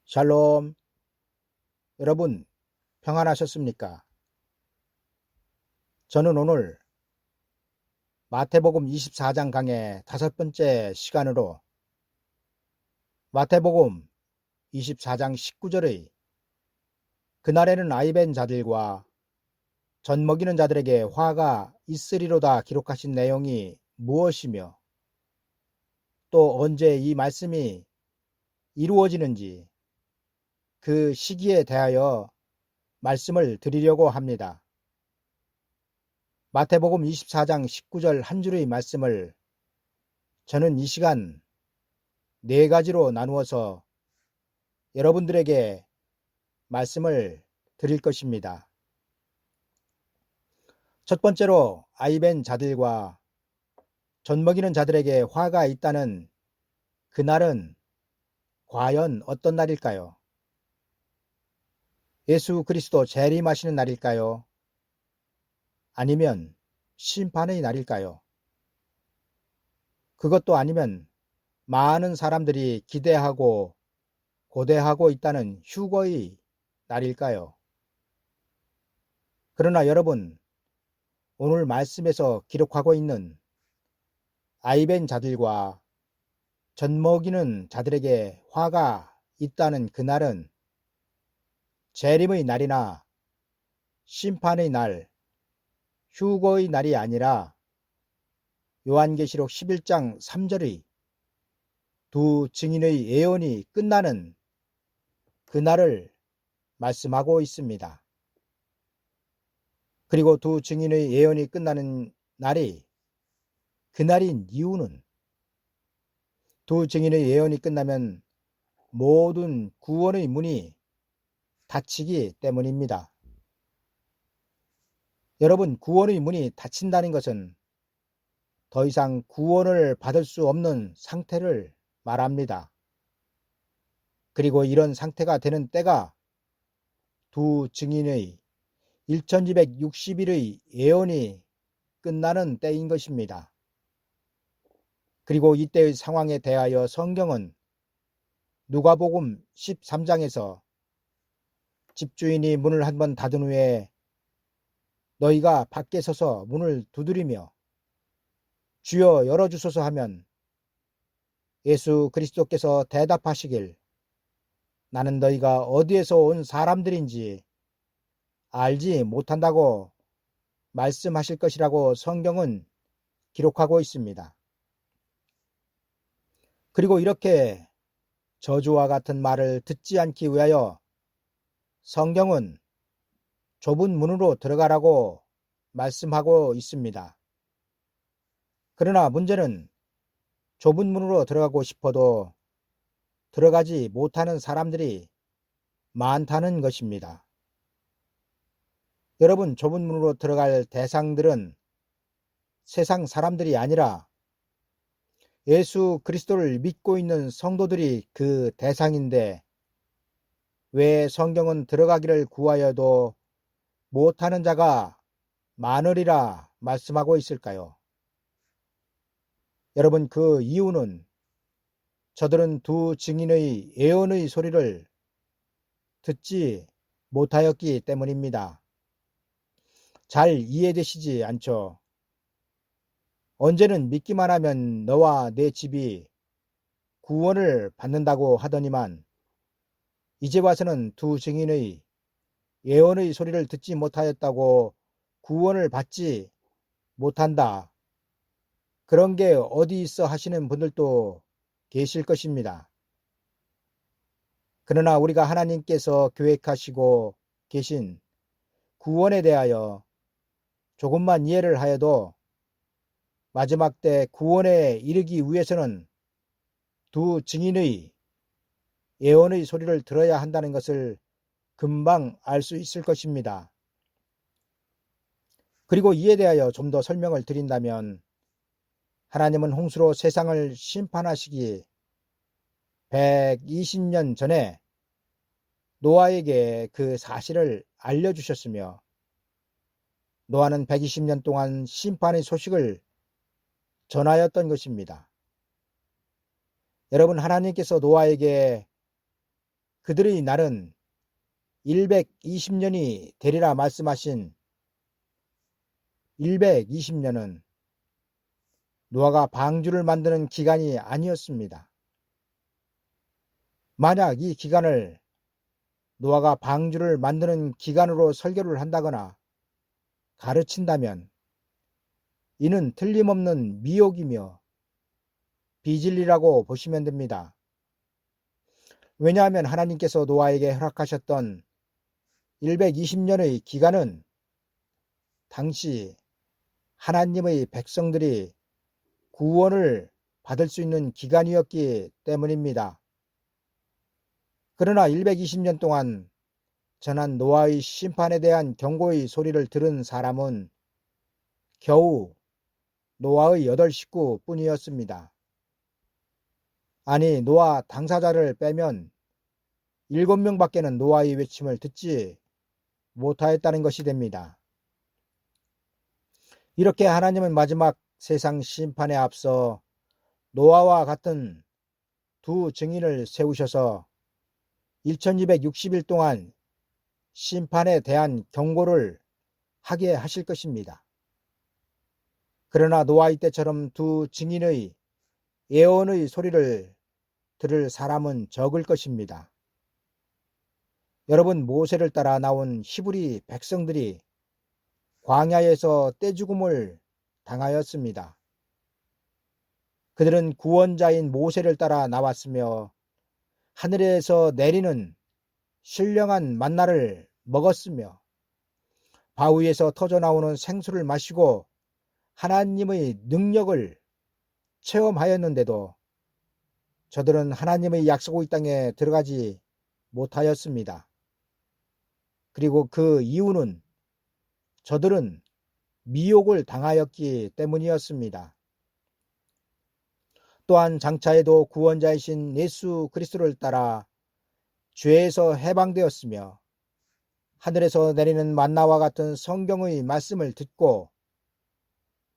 샬롬. 여러분 평안하셨습니까? 저는 오늘 마태복음 24장 강의 5번째 시간으로 마태복음 24장 19절의 그날에는 아이벤 자들과 젖 먹이는 자들에게 화가 있으리로다 기록하신 내용이 무엇이며 또 언제 이 말씀이 이루어지는지 그 시기에 대하여 말씀을 드리려고 합니다. 마태복음 24장 19절 한 줄의 말씀을 저는 이 시간 4가지로 나누어서 여러분들에게 말씀을 드릴 것입니다. 첫 번째로 아이벤 자들과 젖 먹이는 자들에게 화가 있다는 그날은 과연 어떤 날일까요? 예수 그리스도 재림하시는 날일까요? 아니면 심판의 날일까요? 그것도 아니면 많은 사람들이 기대하고 고대하고 있다는 휴거의 날일까요? 그러나 여러분, 오늘 말씀에서 기록하고 있는 아이벤 자들과 젖 먹이는 자들에게 화가 있다는 그날은 재림의 날이나 심판의 날, 휴거의 날이 아니라 요한계시록 11장 3절의 두 증인의 예언이 끝나는 그날을 말씀하고 있습니다. 그리고 두 증인의 예언이 끝나는 날이 그날인 이유는 두 증인의 예언이 끝나면 모든 구원의 문이 닫히기 때문입니다. 여러분, 구원의 문이 닫힌다는 것은 더 이상 구원을 받을 수 없는 상태를 말합니다. 그리고 이런 상태가 되는 때가 두 증인의 1260일의 예언이 끝나는 때인 것입니다. 그리고 이때의 상황에 대하여 성경은 누가복음 13장에서 집주인이 문을 한번 닫은 후에 너희가 밖에 서서 문을 두드리며 주여 열어주소서 하면 예수 그리스도께서 대답하시길 나는 너희가 어디에서 온 사람들인지 알지 못한다고 말씀하실 것이라고 성경은 기록하고 있습니다. 그리고 이렇게 저주와 같은 말을 듣지 않기 위하여 성경은 좁은 문으로 들어가라고 말씀하고 있습니다. 그러나 문제는 좁은 문으로 들어가고 싶어도 들어가지 못하는 사람들이 많다는 것입니다. 여러분, 좁은 문으로 들어갈 대상들은 세상 사람들이 아니라 예수 그리스도를 믿고 있는 성도들이 그 대상인데 왜 성경은 들어가기를 구하여도 못하는 자가 많으리라 말씀하고 있을까요? 여러분, 그 이유는 저들은 두 증인의 예언의 소리를 듣지 못하였기 때문입니다. 잘 이해되시지 않죠? 언제는 믿기만 하면 너와 내 집이 구원을 받는다고 하더니만 이제 와서는 두 증인의 예언의 소리를 듣지 못하였다고 구원을 받지 못한다. 그런 게 어디 있어 하시는 분들도 계실 것입니다. 그러나 우리가 하나님께서 계획하시고 계신 구원에 대하여 조금만 이해를 하여도 마지막 때 구원에 이르기 위해서는 두 증인의 예언의 소리를 들어야 한다는 것을 금방 알 수 있을 것입니다. 그리고 이에 대하여 좀 더 설명을 드린다면 하나님은 홍수로 세상을 심판하시기 120년 전에 노아에게 그 사실을 알려주셨으며 노아는 120년 동안 심판의 소식을 전하였던 것입니다. 여러분, 하나님께서 노아에게 그들의 날은 120년이 되리라 말씀하신 120년은 노아가 방주를 만드는 기간이 아니었습니다. 만약 이 기간을 노아가 방주를 만드는 기간으로 설교를 한다거나 가르친다면 이는 틀림없는 미혹이며 비진리라고 보시면 됩니다. 왜냐하면 하나님께서 노아에게 허락하셨던 120년의 기간은 당시 하나님의 백성들이 구원을 받을 수 있는 기간이었기 때문입니다. 그러나 120년 동안 전한 노아의 심판에 대한 경고의 소리를 들은 사람은 겨우 노아의 8식구 뿐이었습니다. 아니, 노아 당사자를 빼면 7명밖에는 노아의 외침을 듣지 못하였다는 것이 됩니다. 이렇게 하나님은 마지막 세상 심판에 앞서 노아와 같은 두 증인을 세우셔서 1260일 동안 심판에 대한 경고를 하게 하실 것입니다. 그러나 노아의 때처럼 두 증인의 예언의 소리를 들을 사람은 적을 것입니다. 여러분, 모세를 따라 나온 히브리 백성들이 광야에서 떼죽음을 당하였습니다. 그들은 구원자인 모세를 따라 나왔으며 하늘에서 내리는 신령한 만나를 먹었으며 바위에서 터져나오는 생수를 마시고 하나님의 능력을 체험하였는데도 저들은 하나님의 약속의 땅에 들어가지 못하였습니다. 그리고 그 이유는 저들은 미혹을 당하였기 때문이었습니다. 또한 장차에도 구원자이신 예수 그리스도를 따라 죄에서 해방되었으며 하늘에서 내리는 만나와 같은 성경의 말씀을 듣고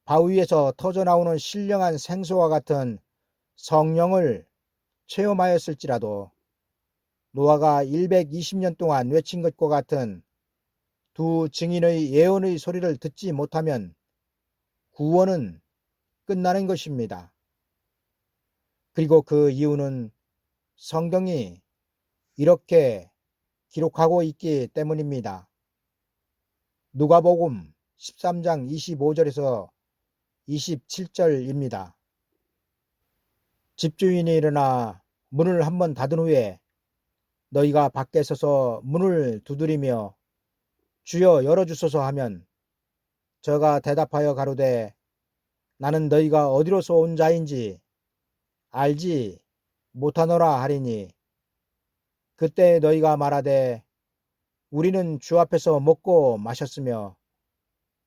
바위에서 터져나오는 신령한 생수와 같은 성령을 체험하였을지라도 노아가 120년 동안 외친 것과 같은 두 증인의 예언의 소리를 듣지 못하면 구원은 끝나는 것입니다. 그리고 그 이유는 성경이 이렇게 기록하고 있기 때문입니다. 누가복음 13장 25절에서 27절입니다. 집주인이 일어나 문을 한번 닫은 후에 너희가 밖에 서서 문을 두드리며 주여 열어주소서 하면 저가 대답하여 가로되 나는 너희가 어디로서 온 자인지 알지 못하노라 하리니 그때 너희가 말하되 우리는 주 앞에서 먹고 마셨으며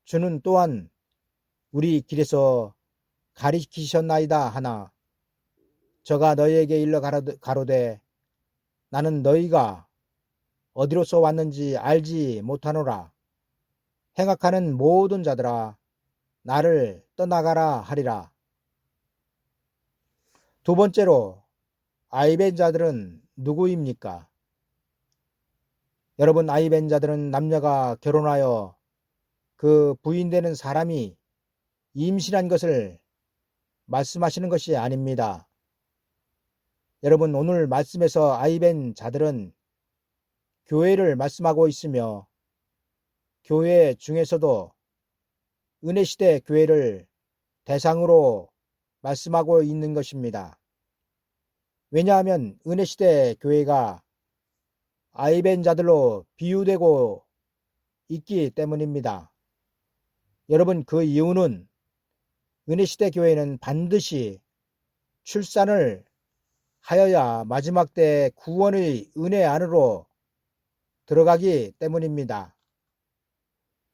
주는 또한 우리 길에서 가리키셨나이다 하나 저가 너희에게 일러 가로되 나는 너희가 어디로서 왔는지 알지 못하노라. 행악하는 모든 자들아 나를 떠나가라 하리라. 두 번째로 아이벤 자들은 누구입니까? 여러분, 아이벤 자들은 남녀가 결혼하여 그 부인되는 사람이 임신한 것을 말씀하시는 것이 아닙니다. 여러분, 오늘 말씀에서 아이벤 자들은 교회를 말씀하고 있으며 교회 중에서도 은혜시대 교회를 대상으로 말씀하고 있는 것입니다. 왜냐하면 은혜시대 교회가 아이벤 자들로 비유되고 있기 때문입니다. 여러분, 그 이유는 은혜시대 교회는 반드시 출산을 하여야 마지막 때 구원의 은혜 안으로 들어가기 때문입니다.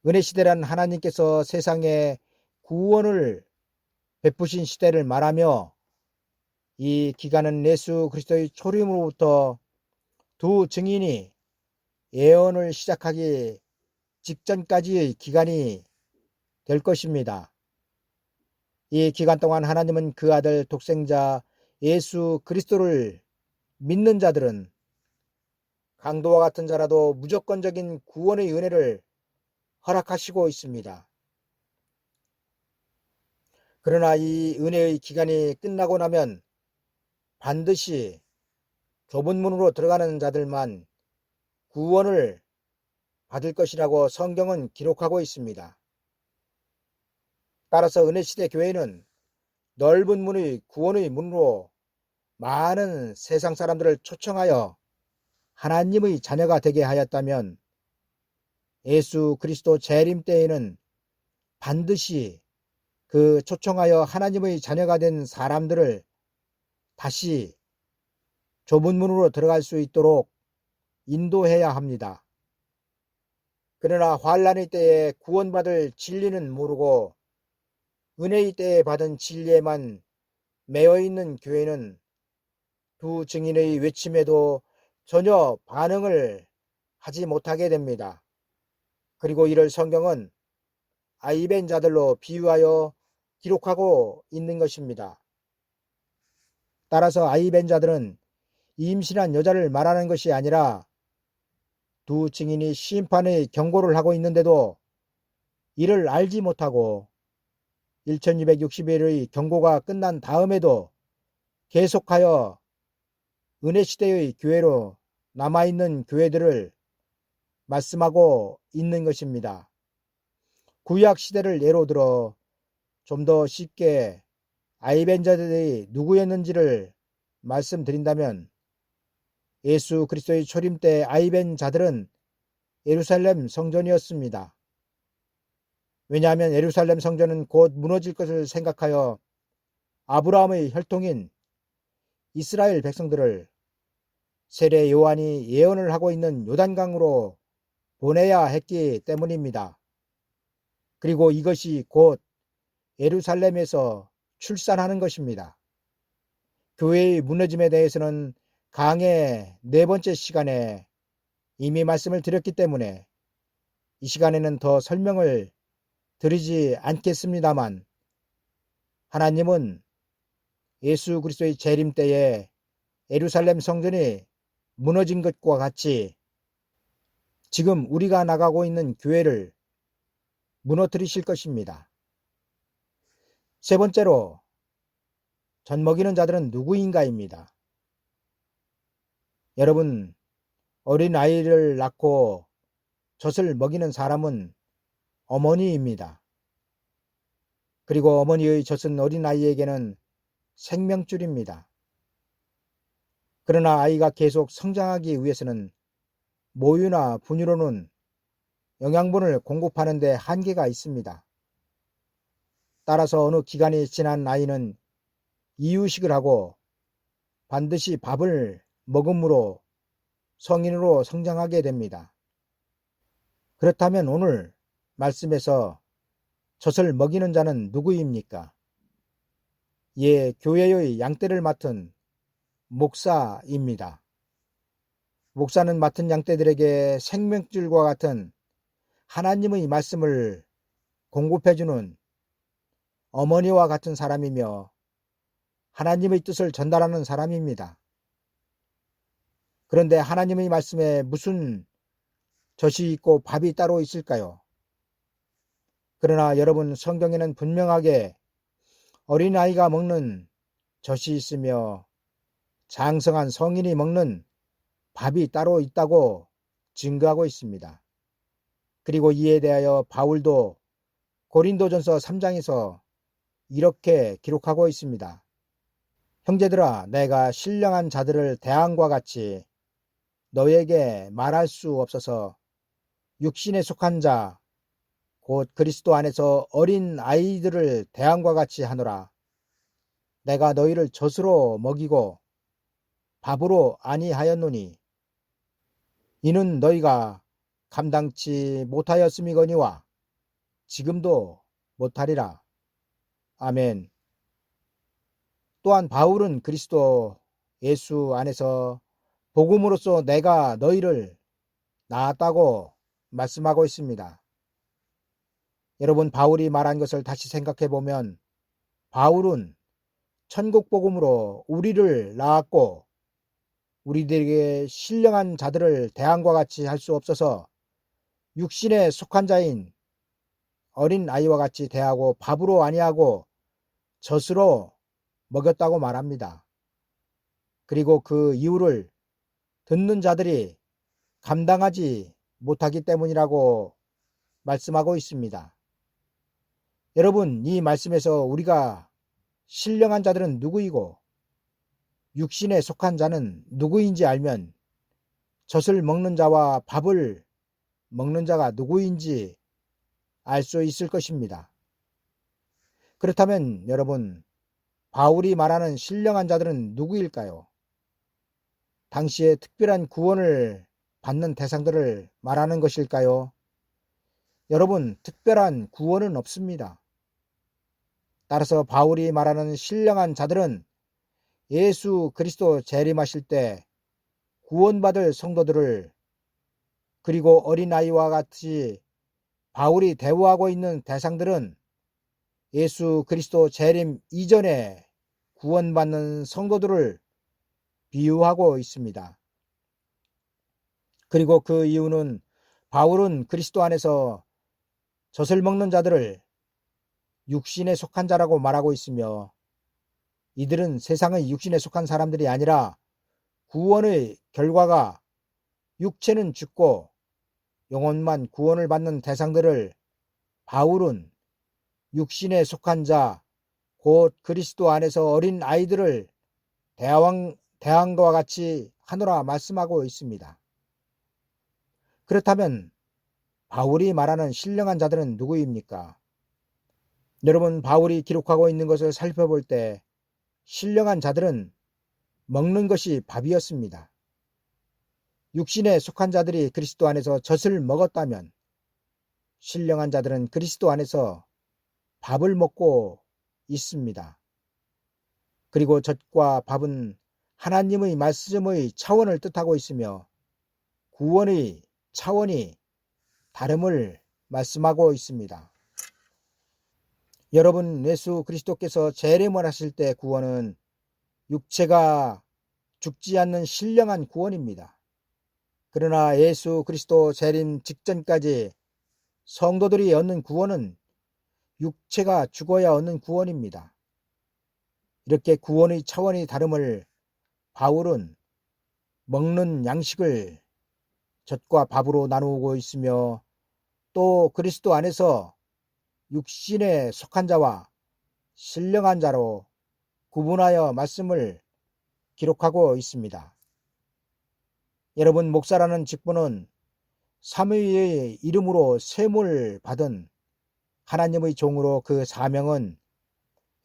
은혜시대란 하나님께서 세상에 구원을 베푸신 시대를 말하며 이 기간은 예수 그리스도의 초림으로부터 두 증인이 예언을 시작하기 직전까지의 기간이 될 것입니다. 이 기간 동안 하나님은 그 아들 독생자 예수 그리스도를 믿는 자들은 강도와 같은 자라도 무조건적인 구원의 은혜를 허락하시고 있습니다. 그러나 이 은혜의 기간이 끝나고 나면 반드시 좁은 문으로 들어가는 자들만 구원을 받을 것이라고 성경은 기록하고 있습니다. 따라서 은혜시대 교회는 넓은 문의 구원의 문으로 많은 세상 사람들을 초청하여 하나님의 자녀가 되게 하였다면 예수 그리스도 재림 때에는 반드시 그 초청하여 하나님의 자녀가 된 사람들을 다시 좁은 문으로 들어갈 수 있도록 인도해야 합니다. 그러나 환난의 때에 구원받을 진리는 모르고 은혜의 때에 받은 진리에만 매여 있는 교회는 두 증인의 외침에도 전혀 반응을 하지 못하게 됩니다. 그리고 이를 성경은 아이벤 자들로 비유하여 기록하고 있는 것입니다. 따라서 아이벤 자들은 임신한 여자를 말하는 것이 아니라 두 증인이 심판의 경고를 하고 있는데도 이를 알지 못하고 1260일의 경고가 끝난 다음에도 계속하여 은혜시대의 교회로 남아있는 교회들을 말씀하고 있는 것입니다. 구약시대를 예로 들어 좀 더 쉽게 아이벤자들이 누구였는지를 말씀드린다면 예수 그리스도의 초림 때 아이벤자들은 예루살렘 성전이었습니다. 왜냐하면 예루살렘 성전은 곧 무너질 것을 생각하여 아브라함의 혈통인 이스라엘 백성들을 세례 요한이 예언을 하고 있는 요단강으로 보내야 했기 때문입니다. 그리고 이것이 곧 예루살렘에서 출산하는 것입니다. 교회의 무너짐에 대해서는 강의 네 번째 시간에 이미 말씀을 드렸기 때문에 이 시간에는 더 설명을 드리지 않겠습니다만 하나님은 예수 그리스도의 재림 때에 예루살렘 성전이 무너진 것과 같이 지금 우리가 나가고 있는 교회를 무너뜨리실 것입니다. 세 번째로 젖 먹이는 자들은 누구인가입니다. 여러분, 어린 아이를 낳고 젖을 먹이는 사람은 어머니입니다. 그리고 어머니의 젖은 어린 아이에게는 생명줄입니다. 그러나 아이가 계속 성장하기 위해서는 모유나 분유로는 영양분을 공급하는 데 한계가 있습니다. 따라서 어느 기간이 지난 아이는 이유식을 하고 반드시 밥을 먹음으로 성인으로 성장하게 됩니다. 그렇다면 오늘 말씀에서 젖을 먹이는 자는 누구입니까? 예, 교회의 양떼를 맡은 목사입니다. 목사는 맡은 양떼들에게 생명줄과 같은 하나님의 말씀을 공급해주는 어머니와 같은 사람이며 하나님의 뜻을 전달하는 사람입니다. 그런데 하나님의 말씀에 무슨 젖이 있고 밥이 따로 있을까요? 그러나 여러분, 성경에는 분명하게 어린아이가 먹는 젖이 있으며 장성한 성인이 먹는 밥이 따로 있다고 증거하고 있습니다. 그리고 이에 대하여 바울도 고린도전서 3장에서 이렇게 기록하고 있습니다. 형제들아, 내가 신령한 자들을 대항과 같이 너에게 말할 수 없어서 육신에 속한 자, 곧 그리스도 안에서 어린 아이들을 대항과 같이 하노라. 내가 너희를 젖으로 먹이고 밥으로 아니하였노니 이는 너희가 감당치 못하였음이거니와 지금도 못하리라. 아멘. 또한 바울은 그리스도 예수 안에서 복음으로써 내가 너희를 낳았다고 말씀하고 있습니다. 여러분, 바울이 말한 것을 다시 생각해 보면 바울은 천국 복음으로 우리를 낳았고 우리들에게 신령한 자들을 대항과 같이 할 수 없어서 육신에 속한 자인 어린 아이와 같이 대하고 밥으로 아니하고 젖으로 먹였다고 말합니다. 그리고 그 이유를 듣는 자들이 감당하지 못하기 때문이라고 말씀하고 있습니다. 여러분, 이 말씀에서 우리가 신령한 자들은 누구이고 육신에 속한 자는 누구인지 알면 젖을 먹는 자와 밥을 먹는 자가 누구인지 알 수 있을 것입니다. 그렇다면 여러분, 바울이 말하는 신령한 자들은 누구일까요? 당시에 특별한 구원을 받는 대상들을 말하는 것일까요? 여러분, 특별한 구원은 없습니다. 따라서 바울이 말하는 신령한 자들은 예수 그리스도 재림하실 때 구원받을 성도들을, 그리고 어린아이와 같이 바울이 대우하고 있는 대상들은 예수 그리스도 재림 이전에 구원받는 성도들을 비유하고 있습니다. 그리고 그 이유는 바울은 그리스도 안에서 젖을 먹는 자들을 육신에 속한 자라고 말하고 있으며, 이들은 세상의 육신에 속한 사람들이 아니라 구원의 결과가 육체는 죽고 영혼만 구원을 받는 대상들을 바울은 육신에 속한 자, 곧 그리스도 안에서 어린 아이들을 대항과 같이 하노라 말씀하고 있습니다. 그렇다면 바울이 말하는 신령한 자들은 누구입니까? 여러분, 바울이 기록하고 있는 것을 살펴볼 때 신령한 자들은 먹는 것이 밥이었습니다. 육신에 속한 자들이 그리스도 안에서 젖을 먹었다면 신령한 자들은 그리스도 안에서 밥을 먹고 있습니다. 그리고 젖과 밥은 하나님의 말씀의 차원을 뜻하고 있으며 구원의 차원이 다름을 말씀하고 있습니다. 여러분, 예수 그리스도께서 재림을 하실 때 구원은 육체가 죽지 않는 신령한 구원입니다. 그러나 예수 그리스도 재림 직전까지 성도들이 얻는 구원은 육체가 죽어야 얻는 구원입니다. 이렇게 구원의 차원이 다름을 바울은 먹는 양식을 젖과 밥으로 나누고 있으며, 또 그리스도 안에서 육신에 속한 자와 신령한 자로 구분하여 말씀을 기록하고 있습니다. 여러분, 목사라는 직분은 삼위의 이름으로 셈을 받은 하나님의 종으로, 그 사명은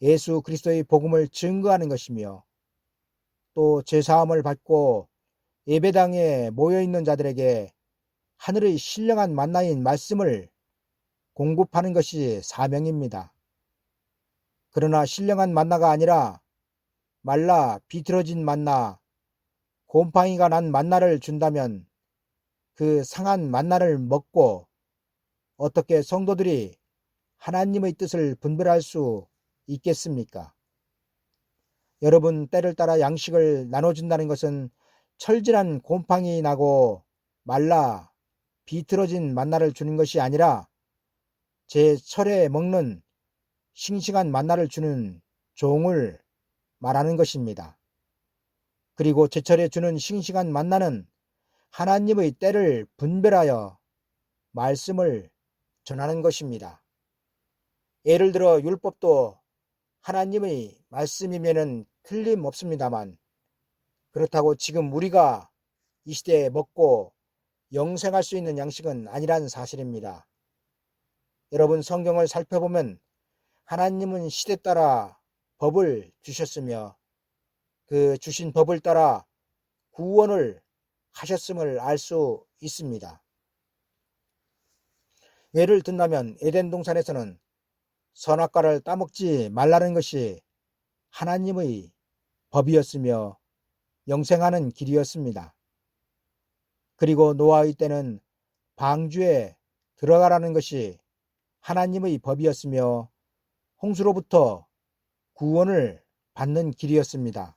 예수 그리스도의 복음을 증거하는 것이며, 또 죄사함을 받고 예배당에 모여있는 자들에게 하늘의 신령한 만나인 말씀을 공급하는 것이 사명입니다. 그러나 신령한 만나가 아니라 말라 비틀어진 만나, 곰팡이가 난 만나를 준다면 그 상한 만나를 먹고 어떻게 성도들이 하나님의 뜻을 분별할 수 있겠습니까? 여러분, 때를 따라 양식을 나눠준다는 것은 철진한 곰팡이 나고 말라 비틀어진 만나를 주는 것이 아니라 제철에 먹는 싱싱한 만나를 주는 종을 말하는 것입니다. 그리고 제철에 주는 싱싱한 만나는 하나님의 때를 분별하여 말씀을 전하는 것입니다. 예를 들어 율법도 하나님의 말씀이면은 틀림없습니다만, 그렇다고 지금 우리가 이 시대에 먹고 영생할 수 있는 양식은 아니라는 사실입니다. 여러분, 성경을 살펴보면 하나님은 시대 따라 법을 주셨으며 그 주신 법을 따라 구원을 하셨음을 알 수 있습니다. 예를 든다면 에덴 동산에서는 선악과를 따먹지 말라는 것이 하나님의 법이었으며 영생하는 길이었습니다. 그리고 노아의 때는 방주에 들어가라는 것이 하나님의 법이었으며 홍수로부터 구원을 받는 길이었습니다.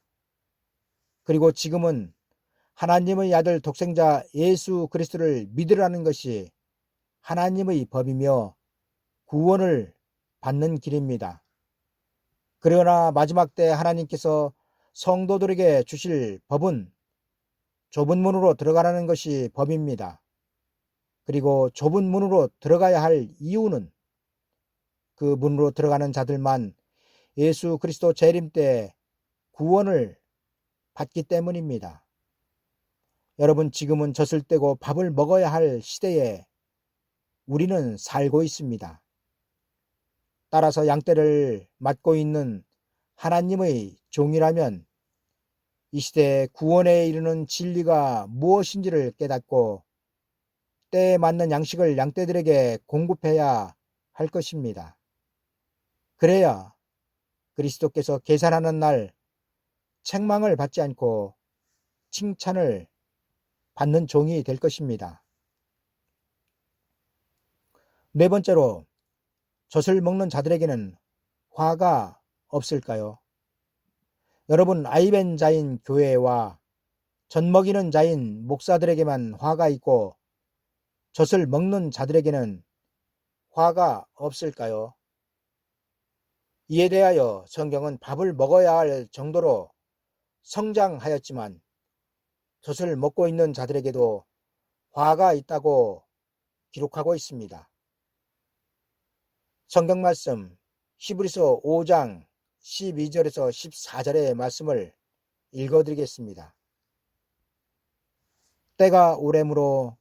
그리고 지금은 하나님의 아들 독생자 예수 그리스도를 믿으라는 것이 하나님의 법이며 구원을 받는 길입니다. 그러나 마지막 때 하나님께서 성도들에게 주실 법은 좁은 문으로 들어가라는 것이 법입니다. 그리고 좁은 문으로 들어가야 할 이유는 그 문으로 들어가는 자들만 예수 그리스도 재림 때 구원을 받기 때문입니다. 여러분, 지금은 젖을 떼고 밥을 먹어야 할 시대에 우리는 살고 있습니다. 따라서 양떼를 맡고 있는 하나님의 종이라면 이 시대에 구원에 이르는 진리가 무엇인지를 깨닫고 때에 맞는 양식을 양떼들에게 공급해야 할 것입니다. 그래야 그리스도께서 계산하는 날 책망을 받지 않고 칭찬을 받는 종이 될 것입니다. 네 번째로, 젖을 먹는 자들에게는 화가 없을까요? 여러분, 아이벤 자인 교회와 젖 먹이는 자인 목사들에게만 화가 있고 젖을 먹는 자들에게는 화가 없을까요? 이에 대하여 성경은 밥을 먹어야 할 정도로 성장하였지만 젖을 먹고 있는 자들에게도 화가 있다고 기록하고 있습니다. 성경 말씀 히브리서 5장 12절에서 14절의 말씀을 읽어드리겠습니다. 때가 오래므로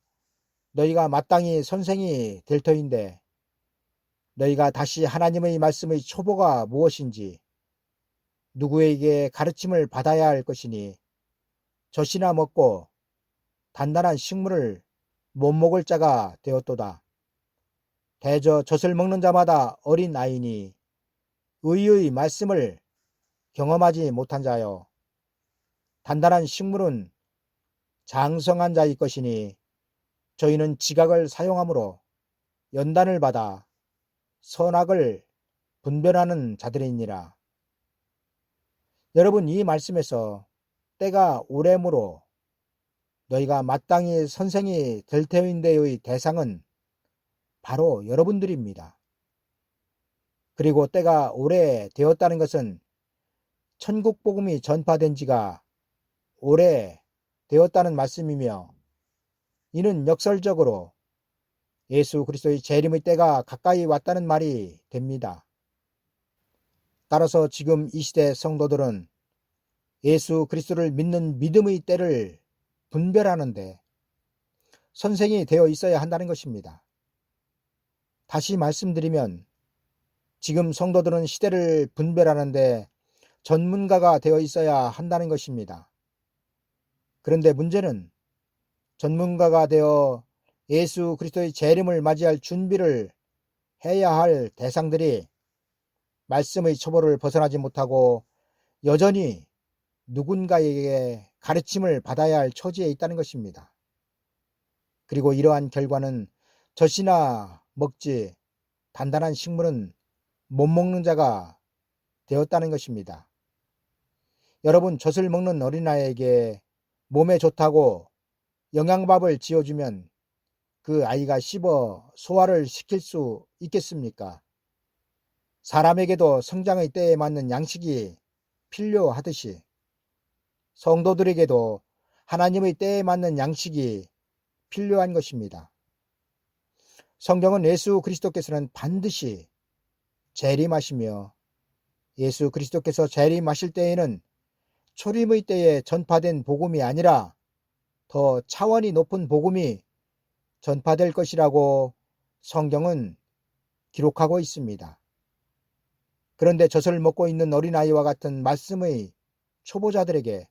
너희가 마땅히 선생이 될 터인데 너희가 다시 하나님의 말씀의 초보가 무엇인지 누구에게 가르침을 받아야 할 것이니 젖이나 먹고 단단한 식물을 못 먹을 자가 되었도다. 대저 젖을 먹는 자마다 어린 아이니 의의 말씀을 경험하지 못한 자여, 단단한 식물은 장성한 자의 것이니 저희는 지각을 사용함으로 연단을 받아 선악을 분별하는 자들이니라. 여러분, 이 말씀에서 때가 오래므로 너희가 마땅히 선생이 될 터인데의 대상은 바로 여러분들입니다. 그리고 때가 오래 되었다는 것은 천국 복음이 전파된 지가 오래 되었다는 말씀이며 이는 역설적으로 예수 그리스도의 재림의 때가 가까이 왔다는 말이 됩니다. 따라서 지금 이 시대 성도들은 예수 그리스도를 믿는 믿음의 때를 분별하는데 선생이 되어 있어야 한다는 것입니다. 다시 말씀드리면 지금 성도들은 시대를 분별하는데 전문가가 되어 있어야 한다는 것입니다. 그런데 문제는 전문가가 되어 예수 그리스도의 재림을 맞이할 준비를 해야 할 대상들이 말씀의 처벌을 벗어나지 못하고 여전히 누군가에게 가르침을 받아야 할 처지에 있다는 것입니다. 그리고 이러한 결과는 젖이나 먹지 단단한 식물은 못 먹는 자가 되었다는 것입니다. 여러분, 젖을 먹는 어린아이에게 몸에 좋다고 영양밥을 지어주면 그 아이가 씹어 소화를 시킬 수 있겠습니까? 사람에게도 성장의 때에 맞는 양식이 필요하듯이 성도들에게도 하나님의 때에 맞는 양식이 필요한 것입니다. 성경은 예수 그리스도께서는 반드시 재림하시며 예수 그리스도께서 재림하실 때에는 초림의 때에 전파된 복음이 아니라 더 차원이 높은 복음이 전파될 것이라고 성경은 기록하고 있습니다. 그런데 젖을 먹고 있는 어린아이와 같은 말씀의 초보자들에게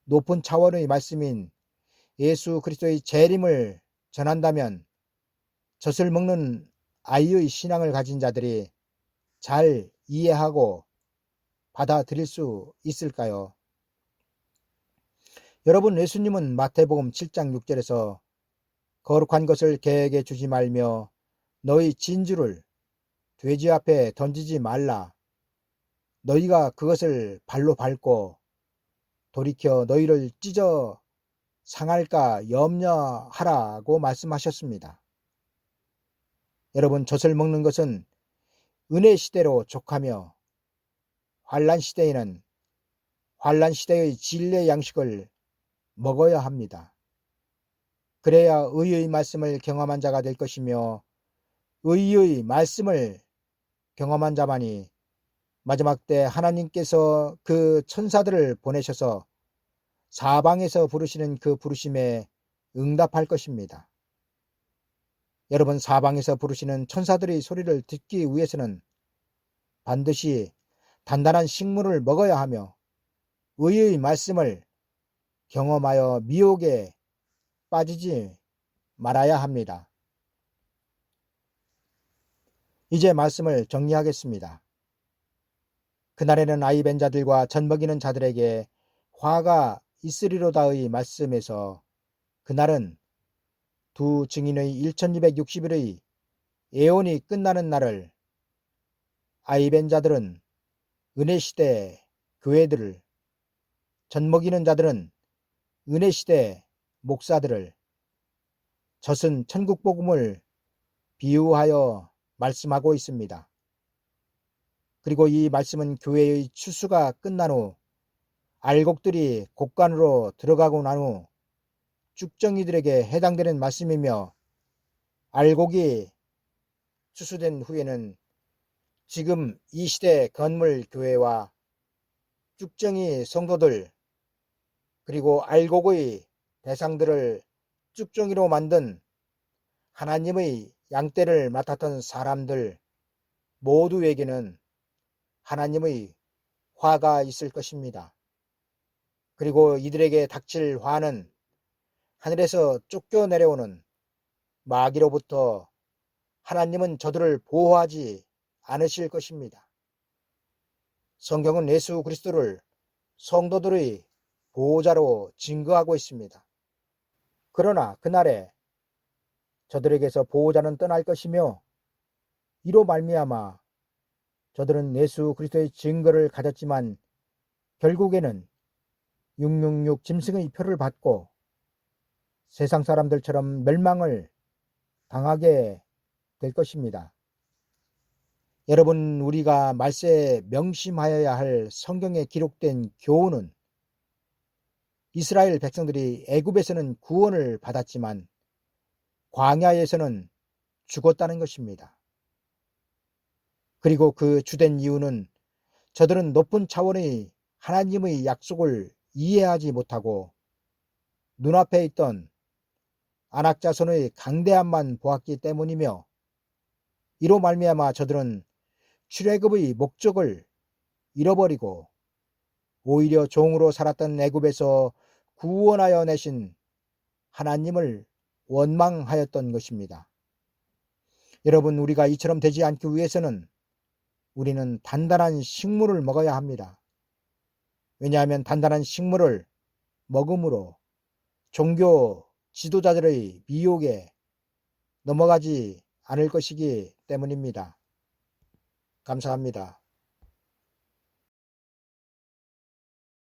높은 차원의 말씀인 예수 그리스도의 재림을 전한다면 젖을 먹는 아이의 신앙을 가진 자들이 잘 이해하고 받아들일 수 있을까요? 여러분, 예수님은 마태복음 7장 6절에서 거룩한 것을 개에게 주지 말며 너희 진주를 돼지 앞에 던지지 말라. 너희가 그것을 발로 밟고 돌이켜 너희를 찢어 상할까 염려하라고 말씀하셨습니다. 여러분, 젖을 먹는 것은 은혜 시대로 족하며 환란 시대에는 환란 시대의 진리의 양식을 먹어야 합니다. 그래야 의의 말씀을 경험한 자가 될 것이며 의의 말씀을 경험한 자만이 마지막 때 하나님께서 그 천사들을 보내셔서 사방에서 부르시는 그 부르심에 응답할 것입니다. 여러분, 사방에서 부르시는 천사들의 소리를 듣기 위해서는 반드시 단단한 식물을 먹어야 하며 의의 말씀을 경험하여 미혹에 빠지지 말아야 합니다. 이제 말씀을 정리하겠습니다. 그날에는 아이 벤 자들과 젖먹이는 자들에게 화가 있으리로다의 말씀에서 그날은 두 증인의 1260일의 예언이 끝나는 날을 아이 벤 자들은 은혜시대 교회들을, 젖먹이는 자들은 은혜시대 목사들을, 젖은 천국복음을 비유하여 말씀하고 있습니다. 그리고 이 말씀은 교회의 추수가 끝난 후 알곡들이 곡간으로 들어가고 난 후 쭉정이들에게 해당되는 말씀이며, 알곡이 추수된 후에는 지금 이 시대 건물 교회와 쭉정이 성도들, 그리고 알곡의 대상들을 쭉정이로 만든 하나님의 양떼를 맡았던 사람들 모두에게는 하나님의 화가 있을 것입니다. 그리고 이들에게 닥칠 화는 하늘에서 쫓겨 내려오는 마귀로부터 하나님은 저들을 보호하지 않으실 것입니다. 성경은 예수 그리스도를 성도들의 보호자로 증거하고 있습니다. 그러나 그날에 저들에게서 보호자는 떠날 것이며 이로 말미암아 저들은 예수 그리스도의 증거를 가졌지만 결국에는 666 짐승의 표를 받고 세상 사람들처럼 멸망을 당하게 될 것입니다. 여러분, 우리가 말세에 명심하여야 할 성경에 기록된 교훈은 이스라엘 백성들이 애굽에서는 구원을 받았지만 광야에서는 죽었다는 것입니다. 그리고 그 주된 이유는 저들은 높은 차원의 하나님의 약속을 이해하지 못하고 눈앞에 있던 안악자손의 강대함만 보았기 때문이며, 이로 말미암아 저들은 출애굽의 목적을 잃어버리고 오히려 종으로 살았던 애굽에서 구원하여 내신 하나님을 원망하였던 것입니다. 여러분, 우리가 이처럼 되지 않기 위해서는 우리는 단단한 식물을 먹어야 합니다. 왜냐하면 단단한 식물을 먹음으로 종교 지도자들의 미혹에 넘어가지 않을 것이기 때문입니다. 감사합니다.